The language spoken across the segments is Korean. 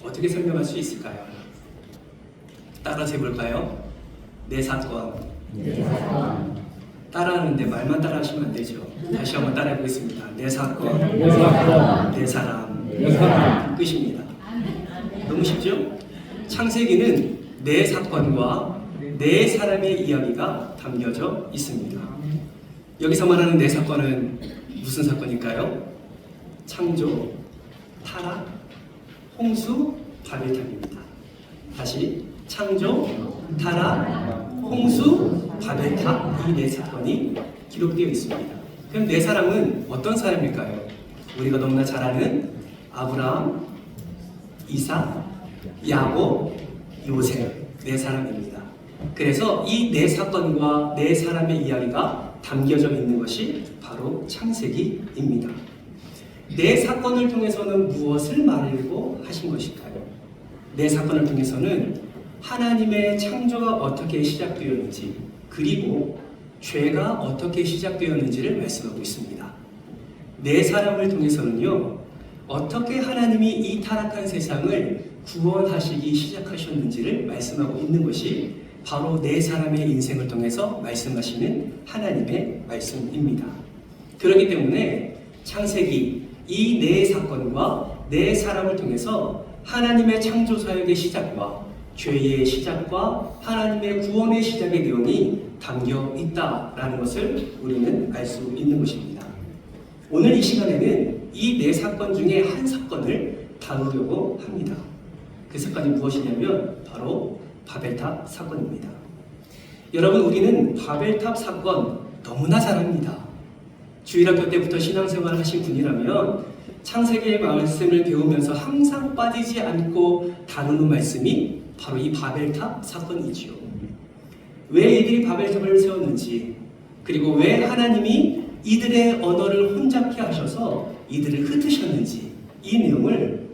어떻게 설명할 수 있을까요? 따라서 해볼까요? 내 사건. 따라하는데 말만 따라하시면 안 되죠. 다시 한번 따라해 보겠습니다. 내 사건, 내 사람, 끝입니다. 너무 쉽죠? 창세기는 내 사건과 내 사람의 이야기가 담겨져 있습니다. 여기서 말하는 내 사건은 무슨 사건일까요? 창조, 타락, 홍수, 바벨탑입니다. 다시 창조, 타락, 홍수, 바벨탑, 이 네 사건이 기록되어 있습니다. 그럼 네 사람은 어떤 사람일까요? 우리가 너무나 잘 아는 아브라함, 이삭, 야곱, 요셉 네 사람입니다. 그래서 이 네 사건과 네 사람의 이야기가 담겨져 있는 것이 바로 창세기입니다. 네 사건을 통해서는 무엇을 말하려고 하신 것일까요? 네 사건을 통해서는 하나님의 창조가 어떻게 시작되었는지, 그리고 죄가 어떻게 시작되었는지를 말씀하고 있습니다. 네 사람을 통해서는요, 어떻게 하나님이 이 타락한 세상을 구원하시기 시작하셨는지를 말씀하고 있는 것이 바로 네 사람의 인생을 통해서 말씀하시는 하나님의 말씀입니다. 그렇기 때문에 창세기 이 네 사건과 네 사람을 통해서 하나님의 창조 사역의 시작과 죄의 시작과 하나님의 구원의 시작의 내용이 담겨 있다라는 것을 우리는 알 수 있는 것입니다. 오늘 이 시간에는 이 네 사건 중에 한 사건을 다루려고 합니다. 그 사건이 무엇이냐면 바로 바벨탑 사건입니다. 여러분, 우리는 바벨탑 사건 너무나 잘 압니다. 주일학교 때부터 신앙생활을 하신 분이라면 창세기의 말씀을 배우면서 항상 빠지지 않고 다루는 말씀이 바로 이 바벨탑 사건이지요. 왜 이들이 바벨탑을 세웠는지, 그리고 왜 하나님이 이들의 언어를 혼잡케 하셔서 이들을 흩으셨는지, 이 내용을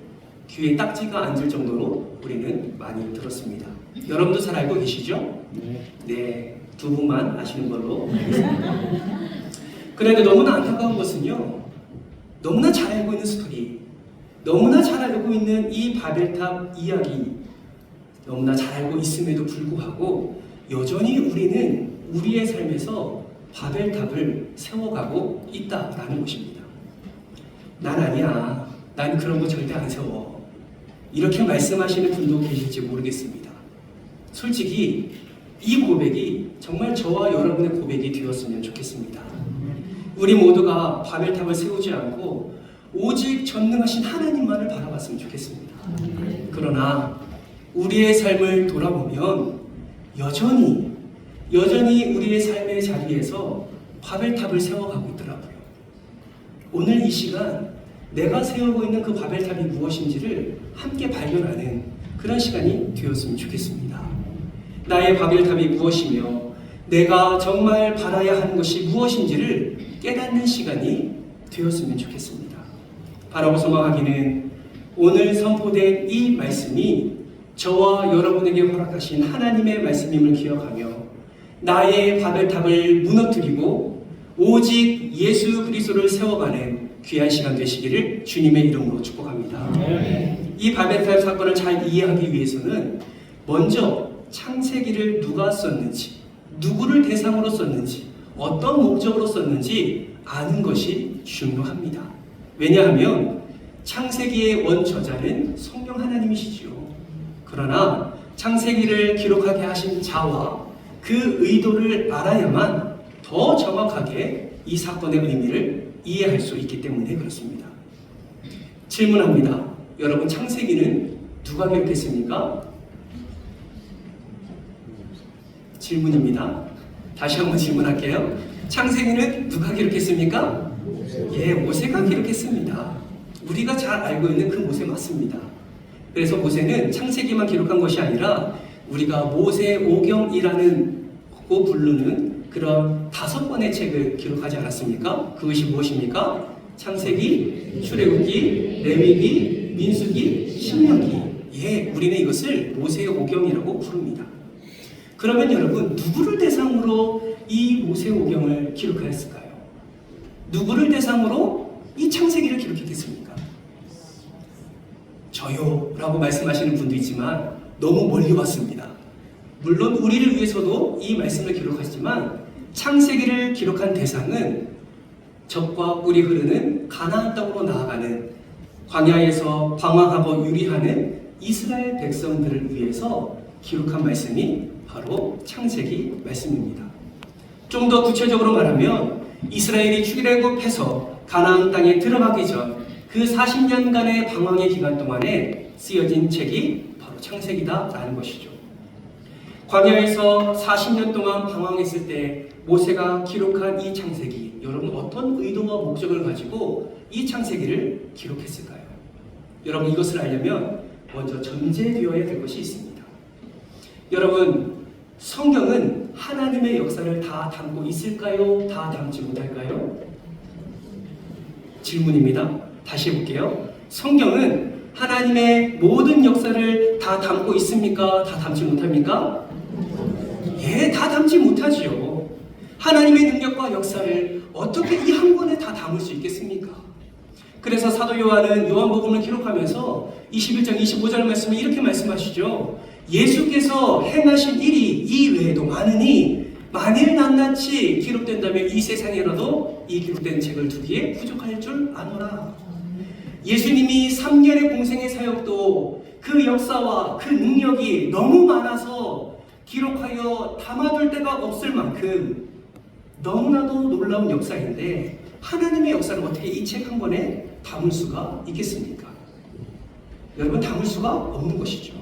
귀에 딱지가 앉을 정도로 우리는 많이 들었습니다. 여러분도 잘 알고 계시죠? 네, 두 분만 아시는 걸로 알겠습니다. 그런데 너무나 안타까운 것은요, 너무나 잘 알고 있는 스토리, 너무나 잘 알고 있는 이 바벨탑 이야기, 너무나 잘 알고 있음에도 불구하고 여전히 우리는 우리의 삶에서 바벨탑을 세워가고 있다라는 것입니다. 난 아니야, 난 그런 거 절대 안 세워, 이렇게 말씀하시는 분도 계실지 모르겠습니다. 솔직히 이 고백이 정말 저와 여러분의 고백이 되었으면 좋겠습니다. 우리 모두가 바벨탑을 세우지 않고 오직 전능하신 하나님만을 바라봤으면 좋겠습니다. 그러나 우리의 삶을 돌아보면 여전히 우리의 삶의 자리에서 바벨탑을 세워가고 있더라고요. 오늘 이 시간 내가 세우고 있는 그 바벨탑이 무엇인지를 함께 발견하는 그런 시간이 되었으면 좋겠습니다. 나의 바벨탑이 무엇이며 내가 정말 바라야 하는 것이 무엇인지를 깨닫는 시간이 되었으면 좋겠습니다. 바라고 소망하기는 오늘 선포된 이 말씀이 저와 여러분에게 허락하신 하나님의 말씀임을 기억하며 나의 바벨탑을 무너뜨리고 오직 예수 그리스도를 세워가는 귀한 시간 되시기를 주님의 이름으로 축복합니다. 이 바벨탑 사건을 잘 이해하기 위해서는 먼저 창세기를 누가 썼는지, 누구를 대상으로 썼는지, 어떤 목적으로 썼는지 아는 것이 중요합니다. 왜냐하면 창세기의 원저자는 성령 하나님이시지요. 그러나 창세기를 기록하게 하신 자와 그 의도를 알아야만 더 정확하게 이 사건의 의미를 이해할 수 있기 때문에 그렇습니다. 질문합니다. 여러분, 창세기는 누가 기록했습니까? 질문입니다. 다시 한번 질문할게요. 창세기는 누가 기록했습니까? 예, 모세가 기록했습니다. 우리가 잘 알고 있는 그 모세 맞습니다. 그래서 모세는 창세기만 기록한 것이 아니라 우리가 모세오경이라는 고 부르는 그런 5권의 책을 기록하지 않았습니까? 그것이 무엇입니까? 창세기, 출애굽기, 레위기, 민수기, 신명기. 예, 우리는 이것을 모세오경이라고 부릅니다. 그러면 여러분, 누구를 대상으로 이 모세오경을 기록하였을까요? 누구를 대상으로 이 창세기를 기록했겠습니까? 저요 라고 말씀하시는 분도 있지만 너무 멀리 왔습니다. 물론 우리를 위해서도 이 말씀을 기록하시지만 창세기를 기록한 대상은 적과 꿀이 흐르는 가나안 땅으로 나아가는 광야에서 방황하고 유리하는 이스라엘 백성들을 위해서 기록한 말씀이 바로 창세기 말씀입니다. 좀 더 구체적으로 말하면 이스라엘이 출애굽해서 가나안 땅에 들어가기 전 그 40년간의 방황의 기간 동안에 쓰여진 책이 바로 창세기다라는 것이죠. 광야에서 40년 동안 방황했을 때 모세가 기록한 이 창세기, 여러분 어떤 의도와 목적을 가지고 이 창세기를 기록했을까요? 여러분 이것을 알려면 먼저 전제되어야 될 것이 있습니다. 여러분 성경은 하나님의 역사를 다 담고 있을까요? 다 담지 못할까요? 질문입니다. 다시 해볼게요. 성경은 하나님의 모든 역사를 다 담고 있습니까? 다 담지 못합니까? 예, 다 담지 못하지요. 하나님의 능력과 역사를 어떻게 이 한 권에 다 담을 수 있겠습니까? 그래서 사도 요한은 요한복음을 기록하면서 21장 25절 말씀에 이렇게 말씀하시죠. 예수께서 행하신 일이 이 외에도 많으니 만일 낱낱이 기록된다면 이 세상에라도 이 기록된 책을 두기에 부족할 줄 아노라. 예수님이 3년의 공생의 사역도 그 역사와 그 능력이 너무 많아서 기록하여 담아둘 데가 없을 만큼 너무나도 놀라운 역사인데 하나님의 역사를 어떻게 이 책 한 권에 담을 수가 있겠습니까? 여러분 담을 수가 없는 것이죠.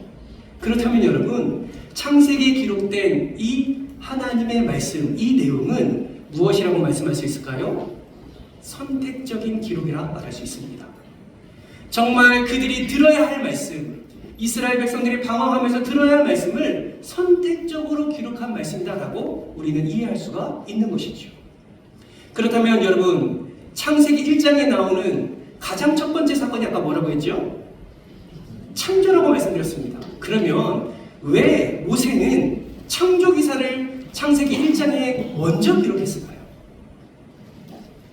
그렇다면 여러분 창세기에 기록된 이 하나님의 말씀, 이 내용은 무엇이라고 말씀할 수 있을까요? 선택적인 기록이라 말할 수 있습니다. 정말 그들이 들어야 할 말씀, 이스라엘 백성들이 방황하면서 들어야 할 말씀을 선택적으로 기록한 말씀이다라고 우리는 이해할 수가 있는 것이죠. 그렇다면 여러분 창세기 1장에 나오는 가장 첫 번째 사건이 아까 뭐라고 했죠? 창조라고 말씀드렸습니다. 그러면 왜 모세는 창조 기사를 창세기 1장에 먼저 기록했을까요?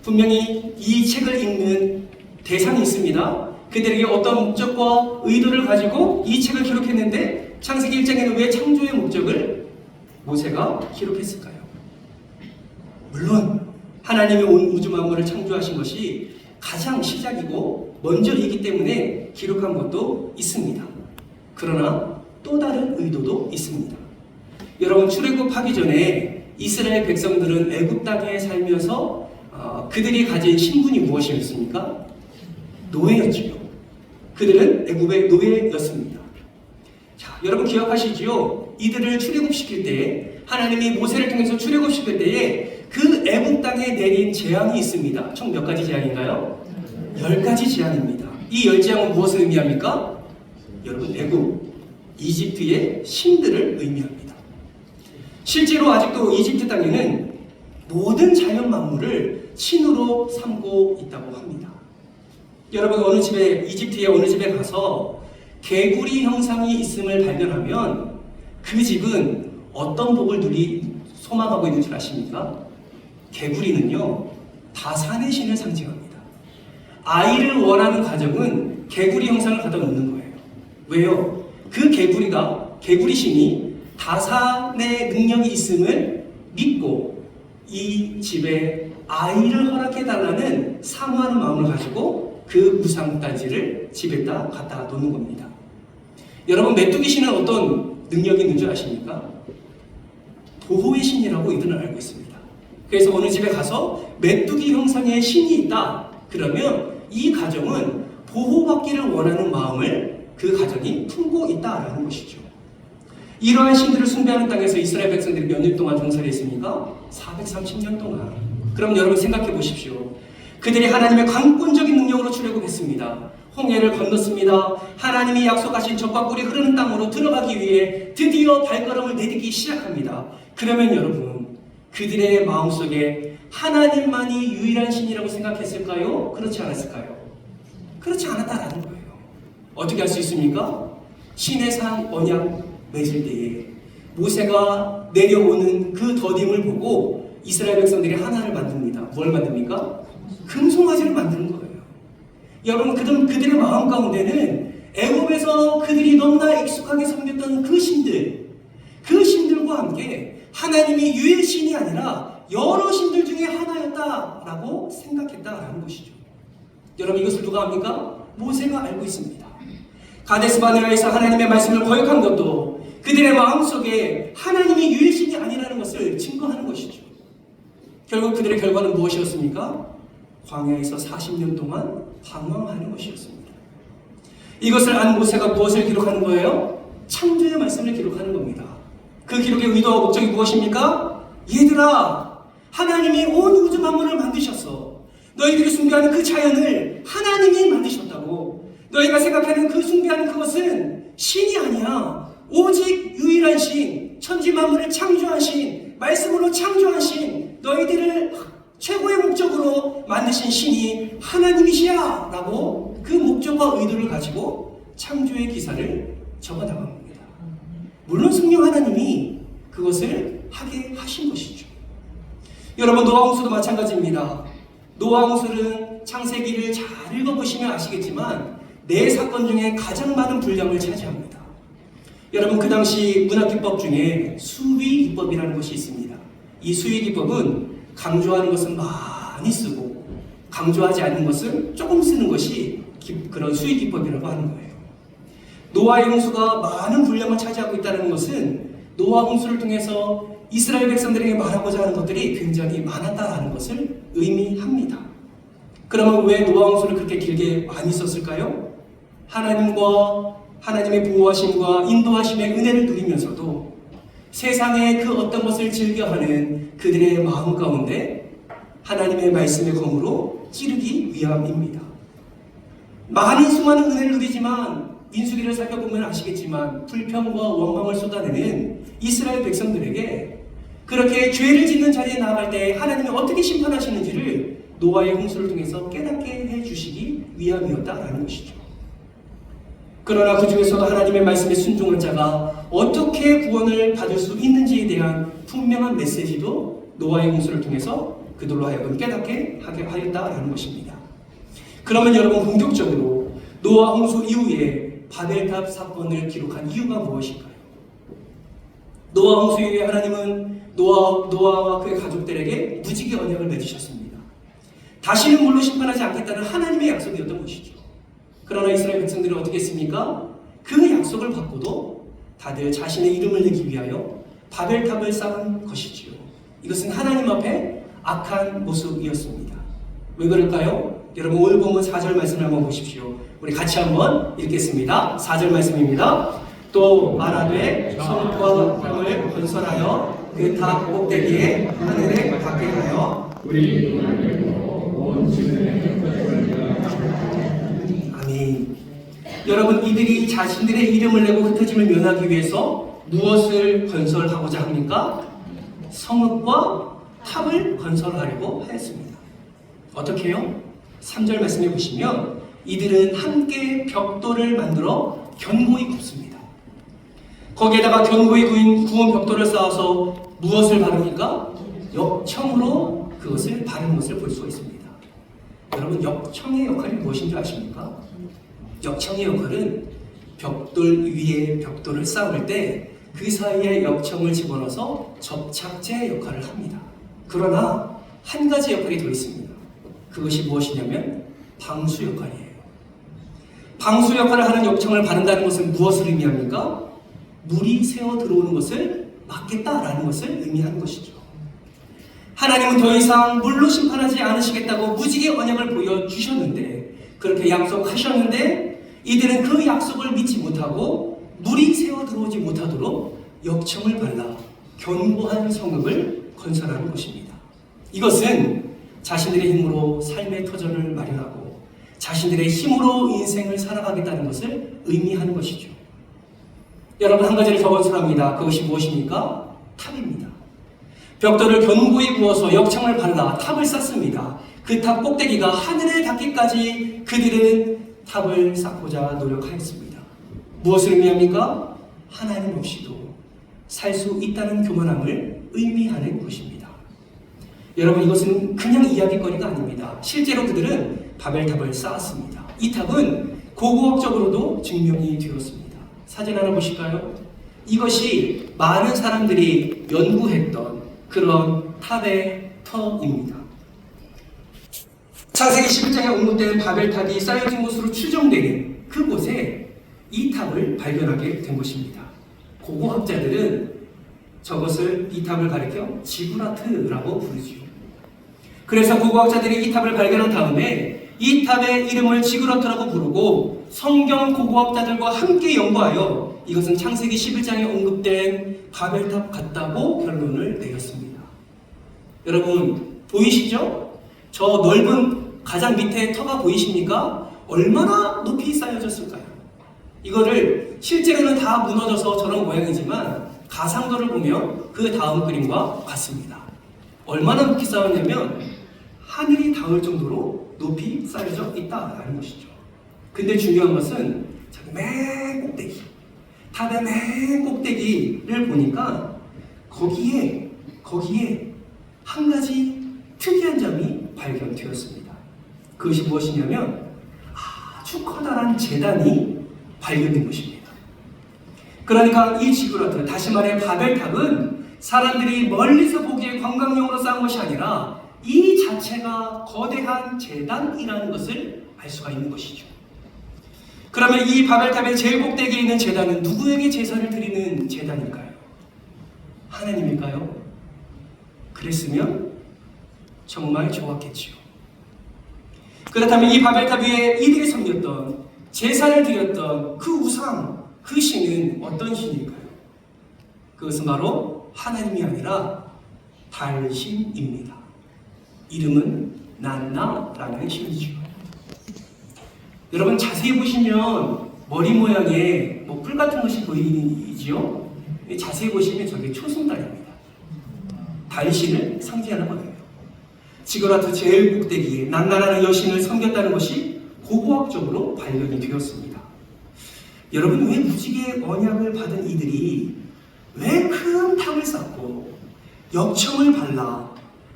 분명히 이 책을 읽는 대상이 있습니다. 그들에게 어떤 목적과 의도를 가지고 이 책을 기록했는데 창세기 1장에는 왜 창조의 목적을 모세가 기록했을까요? 물론 하나님이 온 우주 만물을 창조하신 것이 가장 시작이고 먼저이기 때문에 기록한 것도 있습니다. 그러나 또 다른 의도도 있습니다. 여러분 출애굽하기 전에 이스라엘 백성들은 애굽 땅에 살면서 그들이 가진 신분이 무엇이었습니까? 노예였지요. 그들은 애굽의 노예였습니다. 자, 여러분 기억하시지요? 이들을 출애굽시킬 때 하나님이 모세를 통해서 출애굽시킬 때에 그 애굽 땅에 내린 재앙이 있습니다. 총 몇 가지 재앙인가요? 10가지 재앙입니다. 이 10재앙은 무엇을 의미합니까? 여러분 애굽, 이집트의 신들을 의미합니다. 실제로 아직도 이집트 땅에는 모든 자연 만물을 신으로 삼고 있다고 합니다. 여러분 어느 집에 이집트의 어느 집에 가서 개구리 형상이 있음을 발견하면 그 집은 어떤 복을 소망하고 있는 줄 아십니까? 개구리는요 다산의 신을 상징합니다. 아이를 원하는 가정은 개구리 형상을 갖다 놓는 거예요. 왜요? 그 개구리 신이 다산의 능력이 있음을 믿고 이 집에 아이를 허락해달라는 사모하는 마음을 가지고 그 우상단지를 집에다 갖다 놓는 겁니다. 여러분 메뚜기 신은 어떤 능력이 있는 줄 아십니까? 보호의 신이라고 이들은 알고 있습니다. 그래서 어느 집에 가서 메뚜기 형상의 신이 있다 그러면 이 가정은 보호받기를 원하는 마음을 그 가정이 품고 있다라는 것이죠. 이러한 신들을 숭배하는 땅에서 이스라엘 백성들이 몇 년 동안 종살이 했습니까? 430년 동안. 그럼 여러분 생각해 보십시오. 그들이 하나님의 강권적인 능력으로 출애굽했습니다. 홍해를 건넜습니다. 하나님이 약속하신 젖과 꿀이 흐르는 땅으로 들어가기 위해 드디어 발걸음을 내딛기 시작합니다. 그러면 여러분 그들의 마음속에 하나님만이 유일한 신이라고 생각했을까요? 그렇지 않았을까요? 그렇지 않았다라는 거예요. 어떻게 할 수 있습니까? 시내산 언약 맺을 때에 모세가 내려오는 그 더딤을 보고 이스라엘 백성들이 하나를 만듭니다. 뭘 만듭니까? 금송아지를 만드는 거예요. 여러분 그들의 마음 가운데는 애굽에서 그들이 너무나 익숙하게 섬겼던 그 신들과 함께 하나님이 유일신이 아니라 여러 신들 중에 하나였다라고 생각했다라는 것이죠. 여러분, 이것을 누가 합니까? 모세가 알고 있습니다. 가데스 바네아에서 하나님의 말씀을 거역한 것도 그들의 마음속에 하나님이 유일신이 아니라는 것을 증거하는 것이죠. 결국 그들의 결과는 무엇이었습니까? 광야에서 40년 동안 방황하는 것이었습니다. 이것을 안 모세가 무엇을 기록하는 거예요? 창조의 말씀을 기록하는 겁니다. 그 기록의 의도와 목적이 무엇입니까? 얘들아, 하나님이 온 우주 만물을 만드셨어. 너희들이 숭배하는 그 자연을 하나님이 만드셨다고. 너희가 생각하는 그 숭배하는 그것은 신이 아니야. 오직 유일한 신, 천지 만물을 창조한 신, 말씀으로 창조한 신, 너희들을 최고의 목적으로 만드신 신이 하나님이시야 라고 그 목적과 의도를 가지고 창조의 기사를 적어나간 겁니다. 물론 성령 하나님이 그것을 하게 하신 것이죠. 여러분, 노아 홍수도 마찬가지입니다. 노아 홍수는 창세기를 잘 읽어보시면 아시겠지만 네 사건 중에 가장 많은 분량을 차지합니다. 여러분, 그 당시 문학기법 중에 수위기법이라는 것이 있습니다. 이 수위기법은 강조하는 것은 많이 쓰고 강조하지 않는 것은 조금 쓰는 것이 그런 수위기법이라고 하는 거예요. 노아의 홍수가 많은 분량을 차지하고 있다는 것은 노아 홍수를 통해서 이스라엘 백성들에게 말하고자 하는 것들이 굉장히 많았다는 것을 의미합니다. 그러면 왜 노아 홍수를 그렇게 길게 많이 썼을까요? 하나님과 하나님의 보호하심과 인도하심의 은혜를 누리면서도 세상의 그 어떤 것을 즐겨하는 그들의 마음 가운데 하나님의 말씀의 검으로 찌르기 위함입니다. 많은 수많은 은혜를 누리지만 민수기를 살펴보면 아시겠지만 불평과 원망을 쏟아내는 이스라엘 백성들에게 그렇게 죄를 짓는 자리에 나아갈 때 하나님이 어떻게 심판하시는지를 노아의 홍수를 통해서 깨닫게 해주시기 위함이었다라는 것이죠. 그러나 그 중에서도 하나님의 말씀에 순종한 자가 어떻게 구원을 받을 수 있는지에 대한 분명한 메시지도 노아의 홍수를 통해서 그들로 하여금 깨닫게 하게 하였다라는 것입니다. 그러면 여러분, 본격적으로 노아 홍수 이후에 바벨탑 사건을 기록한 이유가 무엇일까요? 노아 홍수 이후에 하나님은 노아와 그의 가족들에게 무지개 언약을 맺으셨습니다. 다시는 물로 심판하지 않겠다는 하나님의 약속이었던 것이죠. 그러나 이스라엘 백성들은 어떻게 했습니까? 그 약속을 받고도 다들 자신의 이름을 내기 위하여 바벨탑을 쌓은 것이지요. 이것은 하나님 앞에 악한 모습이었습니다. 왜 그럴까요? 여러분, 오늘 본문 4절 말씀을 한번 보십시오. 우리 같이 한번 읽겠습니다. 4절 말씀입니다. 또 말하되 성과 탑을 건설하여 그 탑 꼭대기에 하늘에 닿게 하여 우리 온 지면에 아멘. 여러분, 이들이 자신들의 이름을 내고 흩어짐을 면하기 위해서 무엇을 건설하고자 합니까? 성읍과 탑을 건설하려고 하였습니다. 어떻게 해요? 3절 말씀해 보시면 이들은 함께 벽돌을 만들어 견고히 굽습니다. 거기에다가 견고히 구운 벽돌을 쌓아서 무엇을 바릅니까? 역청으로 그것을 바르는 것을 볼 수가 있습니다. 여러분, 역청의 역할이 무엇인 줄 아십니까? 역청의 역할은 벽돌 위에 벽돌을 쌓을 때 그 사이에 역청을 집어넣어서 접착제 역할을 합니다. 그러나 한 가지 역할이 더 있습니다. 그것이 무엇이냐면 방수 역할이에요. 방수 역할을 하는 역청을 바른다는 것은 무엇을 의미합니까? 물이 새어 들어오는 것을 막겠다라는 것을 의미하는 것이죠. 하나님은 더 이상 물로 심판하지 않으시겠다고 무지개 언약을 보여주셨는데, 그렇게 약속하셨는데 이들은 그 약속을 믿지 못하고 물이 새어 들어오지 못하도록 역청을 발라 견고한 성읍을 건설하는 것입니다. 이것은 자신들의 힘으로 삶의 터전을 마련하고 자신들의 힘으로 인생을 살아가겠다는 것을 의미하는 것이죠. 여러분, 한 가지를 더 건설합니다. 그것이 무엇입니까? 탑입니다. 벽돌을 견고히 구워서 역청을 발라 탑을 쌓습니다. 그 탑 꼭대기가 하늘에 닿기까지 그들은 탑을 쌓고자 노력하였습니다. 무엇을 의미합니까? 하나님 없이도 살 수 있다는 교만함을 의미하는 것입니다. 여러분, 이것은 그냥 이야기거리가 아닙니다. 실제로 그들은 바벨탑을 쌓았습니다. 이 탑은 고고학적으로도 증명이 되었습니다. 사진 하나 보실까요? 이것이 많은 사람들이 연구했던 그런 탑의 터입니다. 창세기 11장에 언급된 바벨탑이 쌓여진 곳으로 추정되는 그곳에 이 탑을 발견하게 된 것입니다. 고고학자들은 저것을, 이 탑을 가리켜 지구라트라고 부르지요. 그래서 고고학자들이 이 탑을 발견한 다음에 이 탑의 이름을 지구라트라고 부르고 성경 고고학자들과 함께 연구하여 이것은 창세기 11장에 언급된 바벨탑 같다고 결론을 내렸습니다. 여러분 보이시죠? 저 넓은 가장 밑에 터가 보이십니까? 얼마나 높이 쌓여졌을까요? 이거를 실제로는 다 무너져서 저런 모양이지만 가상도를 보면 그 다음 그림과 같습니다. 얼마나 높이 쌓였냐면 하늘이 닿을 정도로 높이 쌓여져 있다라는 것이죠. 근데 중요한 것은 맨 꼭대기, 탑의 맨 꼭대기를 보니까 거기에 한 가지 특이한 점이 발견되었습니다. 그것이 무엇이냐면 아주 커다란 제단이 발견된 것입니다. 그러니까 이 지구라트, 다시 말해 바벨탑은 사람들이 멀리서 보기에 관광용으로 쌓은 것이 아니라 이 자체가 거대한 제단이라는 것을 알 수가 있는 것이죠. 그러면 이 바벨탑의 제일 꼭대기에 있는 제단은 누구에게 제사를 드리는 제단일까요? 하나님일까요? 그랬으면 정말 좋았겠지요. 그렇다면 이 바벨탑 위에 이들이 섬겼던, 제사를 드렸던 그 우상, 그 신은 어떤 신일까요? 그것은 바로 하나님이 아니라 달신입니다. 이름은 난나라는 신이죠. 여러분 자세히 보시면 머리 모양에 뿔 같은 것이 보이지요? 자세히 보시면 저게 초승달입니다. 달신을 상징하는 거예요. 지구라트 제일 꼭대기에 난나라는 여신을 섬겼다는 것이 고고학적으로 발견이 되었습니다. 여러분 왜 무지개 언약을 받은 이들이 왜 큰 탑을 쌓고 역청을 발라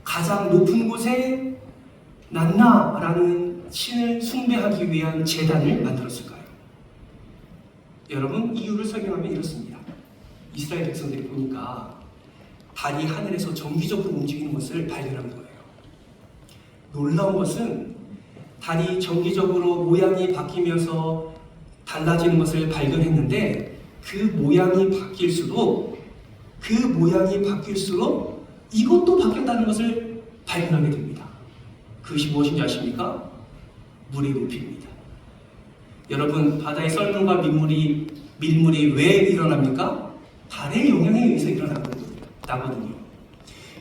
가장 높은 곳에 난나라는 신을 숭배하기 위한 제단을 만들었을까요? 여러분 이유를 설명하면 이렇습니다. 이스라엘 백성들이 보니까 달이 하늘에서 정기적으로 움직이는 것을 발견한 거예요. 놀라운 것은 달이 정기적으로 모양이 바뀌면서 달라지는 것을 발견했는데 그 모양이 바뀔수록 이것도 바뀌었다는 것을 발견하게 됩니다. 그것이 무엇인지 아십니까? 물의 높이입니다. 여러분 바다의 썰물과 밀물이 왜 일어납니까? 달의 영향에 의해서 일어나거든요.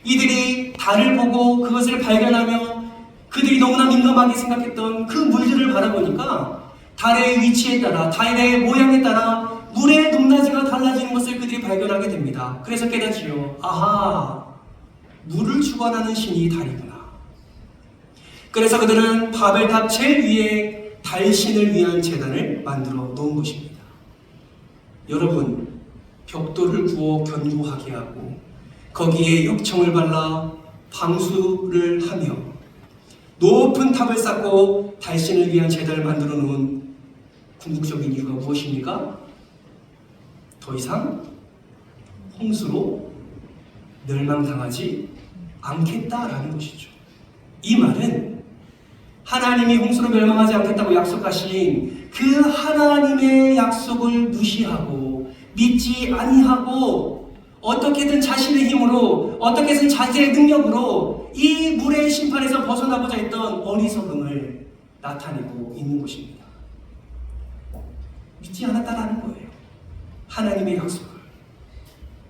이들이 달을 보고 그것을 발견하며 그들이 너무나 민감하게 생각했던 그 물들을 바라보니까 달의 위치에 따라, 달의 모양에 따라 물의 높낮이가 달라지는 것을 그들이 발견하게 됩니다. 그래서 깨닫지요. 아하, 물을 주관하는 신이 달이구나. 그래서 그들은 바벨탑 제일 위에 달신을 위한 제단을 만들어 놓은 것입니다. 여러분, 벽돌을 구워 견고하게 하고 거기에 역청을 발라 방수를 하며 높은 탑을 쌓고 달신을 위한 제단을 만들어 놓은 궁극적인 이유가 무엇입니까? 더 이상 홍수로 멸망당하지 않겠다라는 것이죠. 이 말은 하나님이 홍수로 멸망하지 않겠다고 약속하신 그 하나님의 약속을 무시하고 믿지 아니하고 어떻게든 자신의 힘으로, 어떻게든 자기의 능력으로 이 물의 심판에서 벗어나고자 했던 어리석음을 나타내고 있는 것입니다. 믿지 않았다라는 거예요. 하나님의 약속을.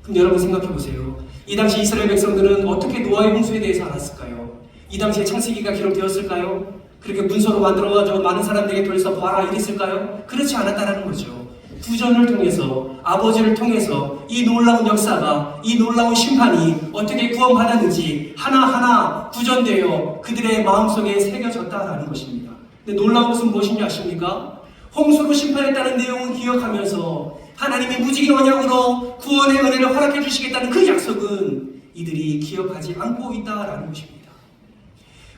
그럼 여러분 생각해 보세요. 이 당시 이스라엘 백성들은 어떻게 노아의 홍수에 대해서 알았을까요? 이 당시에 창세기가 기록되었을까요? 그렇게 문서로 만들어가지고 많은 사람들에게 돌려서 봐라 이랬을까요? 그렇지 않았다라는 거죠. 구전을 통해서, 아버지를 통해서 이 놀라운 역사가, 이 놀라운 심판이 어떻게 구원받았는지 하나하나 구전되어 그들의 마음속에 새겨졌다라는 것입니다. 근데 놀라운 것은 무엇인지 아십니까? 홍수로 심판했다는 내용은 기억하면서 하나님이 무지개 언약으로 구원의 은혜를 허락해 주시겠다는 그 약속은 이들이 기억하지 않고 있다라는 것입니다.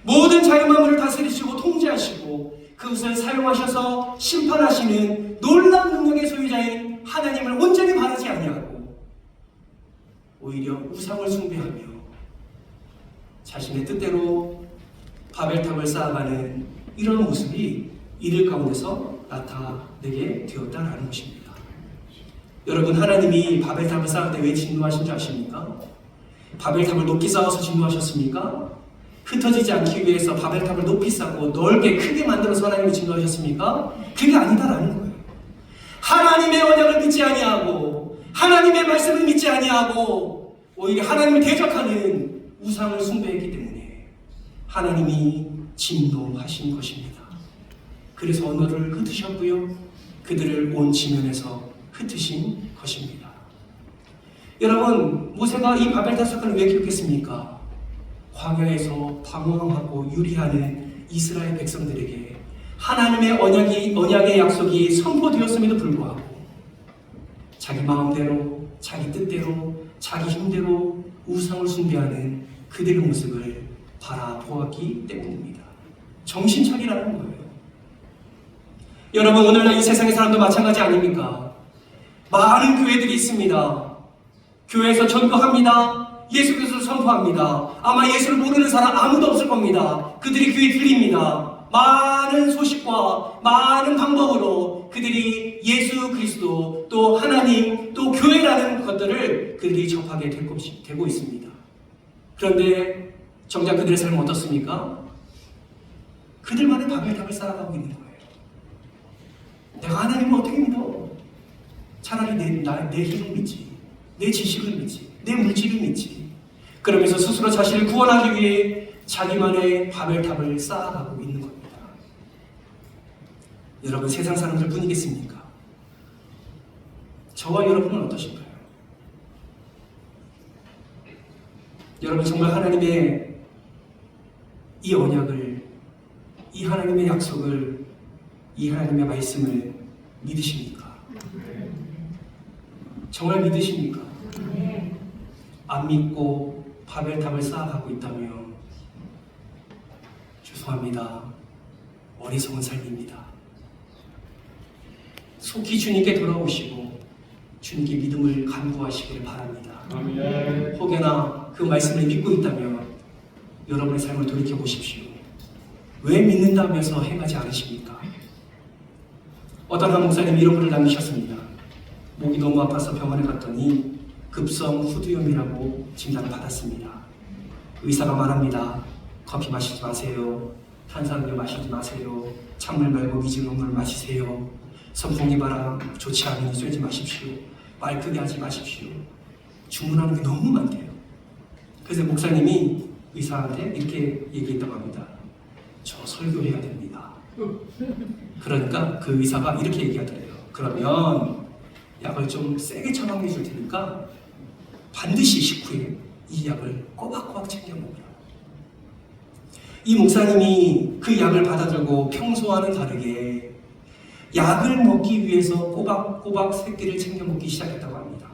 모든 자연 만물을 다스리시고 통제하시고 그것을 사용하셔서 심판하시는 놀라운 능력의 소유자인 하나님을 온전히 바라지 아니하고 오히려 우상을 숭배하며 자신의 뜻대로 바벨탑을 쌓아가는 이런 모습이 이들 가운데서 나타내게 되었다라는 것입니다. 여러분, 하나님이 바벨탑을 쌓을 때 왜 진노하신 줄 아십니까? 바벨탑을 높이 쌓아서 진노하셨습니까? 흩어지지 않기 위해서 바벨탑을 높이 쌓고 넓게 크게 만들어서 하나님이 진노하셨습니까? 그게 아니다라는 거예요. 하나님의 언약을 믿지 아니하고 하나님의 말씀을 믿지 아니하고 오히려 하나님을 대적하는 우상을 숭배했기 때문에 하나님이 진노하신 것입니다. 그래서 언어를 흩으셨고요, 그들을 온 지면에서 흩으신 것입니다. 여러분, 모세가 이 바벨탑 사건을 왜 기록했습니까? 광야에서 방황하고 유리하는 이스라엘 백성들에게 하나님의 언약의 약속이 선포되었음에도 불구하고 자기 마음대로, 자기 뜻대로, 자기 힘대로 우상을 숭배하는 그들의 모습을 바라보았기 때문입니다. 정신 차리라는 거예요. 여러분, 오늘날 이 세상의 사람도 마찬가지 아닙니까? 많은 교회들이 있습니다. 교회에서 전도합니다. 예수 그리스도를 선포합니다. 아마 예수를 모르는 사람 아무도 없을 겁니다. 그들이 귀에 들립니다. 많은 소식과 많은 방법으로 그들이 예수 그리스도, 또 하나님, 또 교회라는 것들을 그들이 접하게 되고 있습니다. 그런데 정작 그들의 삶은 어떻습니까? 그들만의 바벨탑을 쌓아가고 있는 거예요. 내가 하나님을 어떻게 믿어? 차라리 내 힘을 믿지, 내 지식을 믿지, 내 물질을 믿지. 그러면서 스스로 자신을 구원하기 위해 자기만의 바벨탑을 쌓아가고 있는 겁니다. 여러분, 세상 사람들 뿐이겠습니까? 저와 여러분은 어떠신가요? 여러분, 정말 하나님의 이 언약을, 이 하나님의 약속을, 이 하나님의 말씀을 믿으십니까? 정말 믿으십니까? 안 믿고 바벨탑을 쌓아가고 있다면 죄송합니다. 어리석은 삶입니다. 속히 주님께 돌아오시고 주님께 믿음을 간구하시기를 바랍니다. 아멘. 혹여나 그 말씀을 믿고 있다면 여러분의 삶을 돌이켜보십시오. 왜 믿는다면서 행하지 않으십니까? 어떤 한 목사님이 이런 글을 남기셨습니다. 목이 너무 아파서 병원에 갔더니 급성 후두염이라고 진단을 받았습니다. 의사가 말합니다. 커피 마시지 마세요. 탄산음료 마시지 마세요. 찬물 말고 미지근한 물 마시세요. 선풍기 바람 좋지 않으니 쐬지 마십시오. 말 크게 하지 마십시오. 주문하는 게 너무 많대요. 그래서 목사님이 의사한테 이렇게 얘기했다고 합니다. 저 설교해야 됩니다. 그러니까 그 의사가 이렇게 얘기하더래요. 그러면 약을 좀 세게 처방해 줄 테니까 반드시 식후에 이 약을 꼬박꼬박 챙겨 먹으라. 이 목사님이 그 약을 받아들고 평소와는 다르게 약을 먹기 위해서 꼬박꼬박 새끼를 챙겨 먹기 시작했다고 합니다.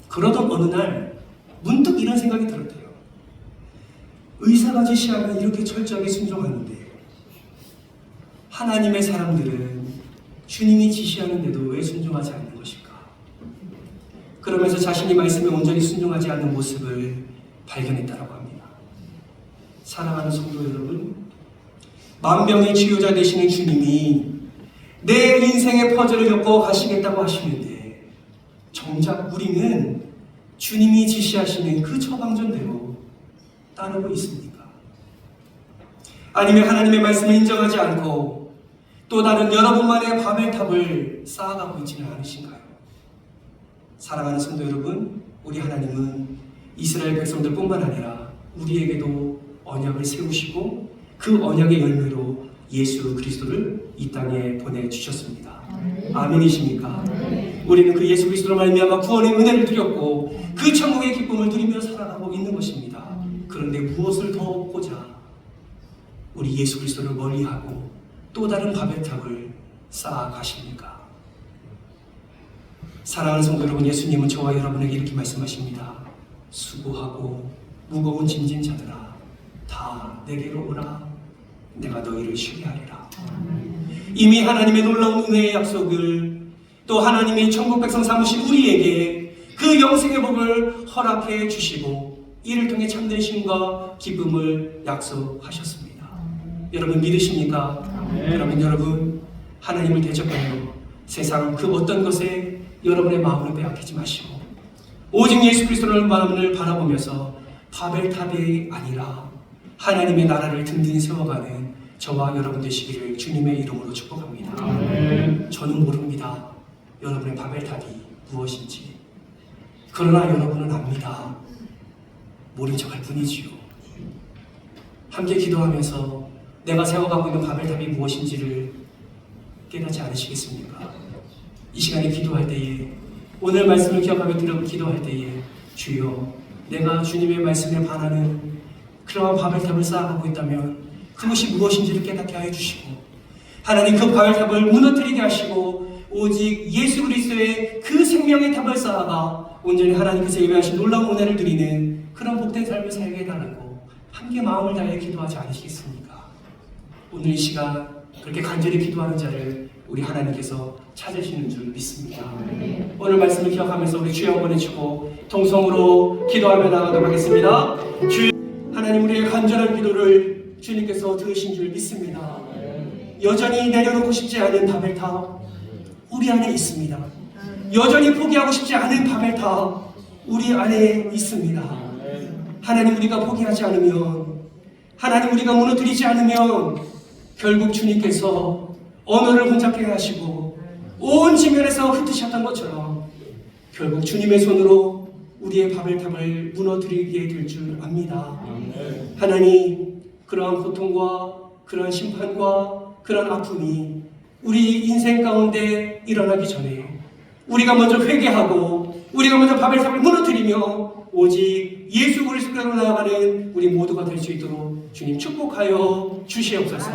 그러던 어느 날 문득 이런 생각이 들었대요. 의사가 지시하면 이렇게 철저하게 순종하는데 하나님의 사람들은 주님이 지시하는데도 왜 순종하지 않는 것일까? 그러면서 자신이 말씀에 온전히 순종하지 않는 모습을 발견했다고 합니다. 사랑하는 성도 여러분, 만병의 치유자 되시는 주님이 내 인생의 퍼즐을 엮어 가시겠다고 하시는데 정작 우리는 주님이 지시하시는 그 처방전대로 따르고 있습니까? 아니면 하나님의 말씀을 인정하지 않고 또 다른 여러분만의 바벨탑을 쌓아가고 있지는 않으신가요? 사랑하는 성도 여러분, 우리 하나님은 이스라엘 백성들뿐만 아니라 우리에게도 언약을 세우시고 그 언약의 열매로 예수 그리스도를 이 땅에 보내주셨습니다. 아멘이십니까? 우리는 그 예수 그리스도로 말미암아 구원의 은혜를 누렸고 그 천국의 기쁨을 누리며 살아가고 있는 것입니다. 그런데 무엇을 더 얻고자 우리 예수 그리스도를 멀리하고 또 다른 바벨탑을 쌓아가십니까? 사랑하는 성도 여러분, 예수님은 저와 여러분에게 이렇게 말씀하십니다. 수고하고 무거운 짐진 자들아 다 내게로 오라. 내가 너희를 쉬게 하리라. 이미 하나님의 놀라운 은혜의 약속을 또 하나님의 천국 백성 삼으신 우리에게 그 영생의 복을 허락해 주시고 이를 통해 참된 쉼과 기쁨을 약속하셨습니다. 여러분 믿으십니까? 그러면 여러분 하나님을 대적하여 세상 그 어떤 것에 여러분의 마음을 빼앗기지 마시고 오직 예수 그리스도를 바라보면서 바벨탑이 아니라 하나님의 나라를 든든히 세워가는 저와 여러분 되시기를 주님의 이름으로 축복합니다. 저는 모릅니다. 여러분의 바벨탑이 무엇인지. 그러나 여러분은 압니다. 모른 척할 뿐이지요. 함께 기도하면서 내가 세워가고 있는 바벨탑이 무엇인지를 깨닫지 않으시겠습니까? 이 시간에 기도할 때에 오늘 말씀을 기억하며 기도할 때에 주여 내가 주님의 말씀에 반하는 그러한 바벨탑을 쌓아가고 있다면 그것이 무엇인지를 깨닫게 하여 주시고 하나님 그 바벨탑을 무너뜨리게 하시고 오직 예수 그리스도의 그 생명의 탑을 쌓아가 온전히 하나님께서 예배하신 놀라운 은혜를 드리는 그런 복된 삶을 살게 해달라고 함께 마음을 다해 기도하지 않으시겠습니까? 오늘 이 시간 그렇게 간절히 기도하는 자를 우리 하나님께서 찾으시는 줄 믿습니다. 오늘 말씀을 기억하면서 우리 주여 한번 해주고 통성으로 기도하며 나가도록 하겠습니다. 주 하나님 우리의 간절한 기도를 주님께서 들으신 줄 믿습니다. 여전히 내려놓고 싶지 않은 바벨탑 우리 안에 있습니다. 여전히 포기하고 싶지 않은 바벨탑 우리 안에 있습니다. 하나님 우리가 포기하지 않으면 하나님 우리가 무너뜨리지 않으면 결국 주님께서 언어를 혼잡게 하시고 온 지면에서 흩으셨던 것처럼 결국 주님의 손으로 우리의 바벨탑을 무너뜨리게 될 줄 압니다. 하나님 그러한 고통과 그러한 심판과 그러한 아픔이 우리 인생 가운데 일어나기 전에 우리가 먼저 회개하고 우리가 먼저 바벨탑을 무너뜨리며 오직 예수 그리스도로 나아가는 우리 모두가 될 수 있도록 주님 축복하여 주시옵소서.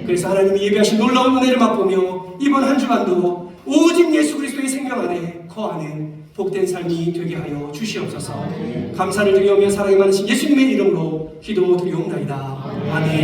그래서 하나님이 예배하신 놀라운 은혜를 맛보며 이번 한 주간도 오직 예수 그리스도의 생명 안에 거하는 복된 삶이 되게 하여 주시옵소서. 감사를 드리며 사랑이 많으신 예수님의 이름으로 기도드리옵나이다. 아멘.